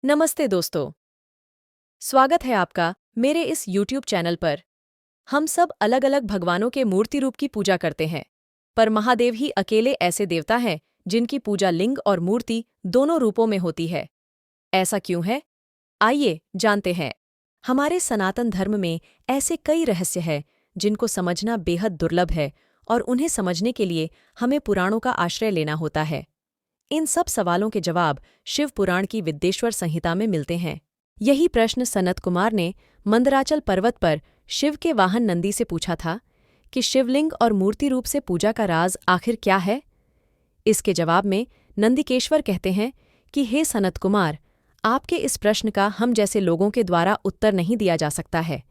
नमस्ते दोस्तों, स्वागत है आपका मेरे इस YouTube चैनल पर। हम सब अलग-अलग भगवानों के मूर्ति रूप की पूजा करते हैं, पर महादेव ही अकेले ऐसे देवता हैं जिनकी पूजा लिंग और मूर्ति दोनों रूपों में होती है। ऐसा क्यों है? आइए जानते हैं। हमारे सनातन धर्म में ऐसे कई रहस्य हैं जिनको समझना बेहद दुर्लभ है और उन्हें समझने के लिए हमें पुराणों का आश्रय लेना होता है। इन सब सवालों के जवाब शिव पुराण की विद्येश्वर संहिता में मिलते हैं। यही प्रश्न सनत कुमार ने मंदराचल पर्वत पर शिव के वाहन नंदी से पूछा था कि शिवलिंग और मूर्ति रूप से पूजा का राज आखिर क्या है। इसके जवाब में नंदिकेश्वर कहते हैं कि हे सनत कुमार, आपके इस प्रश्न का हम जैसे लोगों के द्वारा उत्तर नहीं दिया जा सकता है।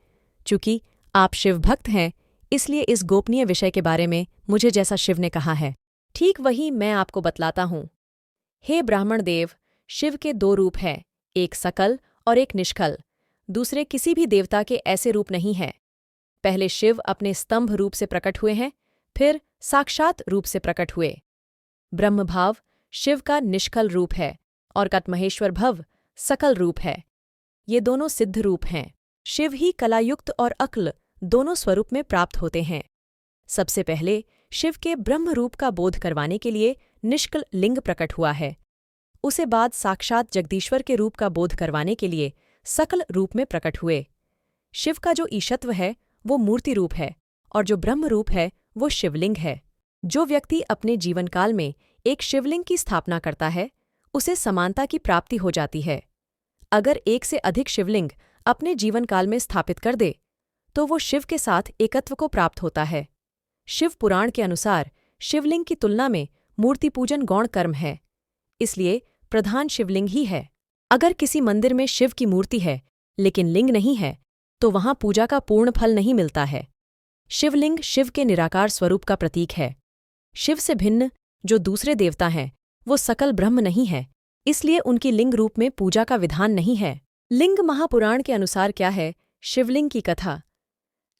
चूंकि आप शिव भक्त हैं, इसलिए इस गोपनीय विषय के बारे में मुझे जैसा शिव ने कहा है, ठीक वही मैं आपको बतलाता हूँ। हे ब्राह्मण देव, शिव के दो रूप हैं, एक सकल और एक निष्कल। दूसरे किसी भी देवता के ऐसे रूप नहीं हैं। पहले शिव अपने स्तंभ रूप से प्रकट हुए हैं, फिर साक्षात रूप से प्रकट हुए। ब्रह्मभाव शिव का निष्कल रूप है और कटमहेश्वर भव सकल रूप है। ये दोनों सिद्ध रूप हैं। शिव ही कलायुक्त और अक्ल दोनों स्वरूप में प्राप्त होते हैं। सबसे पहले शिव के ब्रह्म रूप का बोध करवाने के लिए निष्कल लिंग प्रकट हुआ है। उसे बाद साक्षात जगदीश्वर के रूप का बोध करवाने के लिए सकल रूप में प्रकट हुए। शिव का जो ईशत्व है वो मूर्ति रूप है और जो ब्रह्म रूप है वो शिवलिंग है। जो व्यक्ति अपने जीवनकाल में एक शिवलिंग की स्थापना करता है, उसे समानता की प्राप्ति हो जाती है। अगर एक से अधिक शिवलिंग अपने जीवनकाल में स्थापित कर दे, तो वो शिव के साथ एकत्व को प्राप्त होता है। शिव पुराण के अनुसार शिवलिंग की तुलना में मूर्ति पूजन गौण कर्म है, इसलिए प्रधान शिवलिंग ही है। अगर किसी मंदिर में शिव की मूर्ति है लेकिन लिंग नहीं है, तो वहां पूजा का पूर्ण फल नहीं मिलता है। शिवलिंग शिव के निराकार स्वरूप का प्रतीक है। शिव से भिन्न जो दूसरे देवता हैं, वो सकल ब्रह्म नहीं है, इसलिए उनकी लिंग रूप में पूजा का विधान नहीं है। लिंग महापुराण के अनुसार क्या है? शिवलिंग की कथा।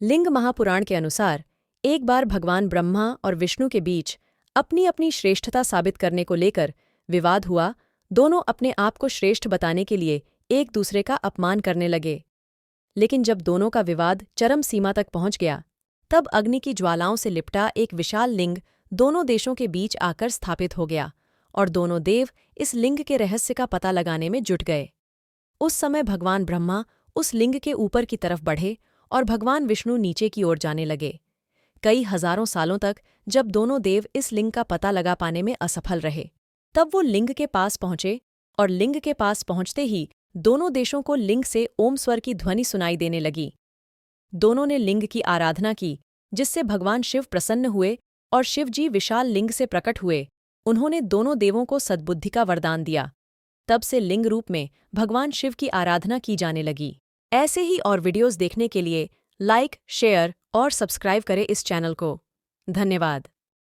लिंग महापुराण के अनुसार एक बार भगवान ब्रह्मा और विष्णु के बीच अपनी अपनी श्रेष्ठता साबित करने को लेकर विवाद हुआ। दोनों अपने आप को श्रेष्ठ बताने के लिए एक दूसरे का अपमान करने लगे। लेकिन जब दोनों का विवाद चरम सीमा तक पहुंच गया, तब अग्नि की ज्वालाओं से लिपटा एक विशाल लिंग दोनों देशों के बीच आकर स्थापित हो गया और दोनों देव इस लिंग के रहस्य का पता लगाने में जुट गए। उस समय भगवान ब्रह्मा उस लिंग के ऊपर की तरफ बढ़े और भगवान विष्णु नीचे की ओर जाने लगे। कई हजारों सालों तक जब दोनों देव इस लिंग का पता लगा पाने में असफल रहे, तब वो लिंग के पास पहुंचे और लिंग के पास पहुंचते ही दोनों देशों को लिंग से ओम स्वर की ध्वनि सुनाई देने लगी। दोनों ने लिंग की आराधना की, जिससे भगवान शिव प्रसन्न हुए और शिव जी विशाल लिंग से प्रकट हुए। उन्होंने दोनों देवों को सद्बुद्धि का वरदान दिया। तब से लिंग रूप में भगवान शिव की आराधना की जाने लगी। ऐसे ही और वीडियोस देखने के लिए लाइक, शेयर और सब्सक्राइब करें इस चैनल को। धन्यवाद।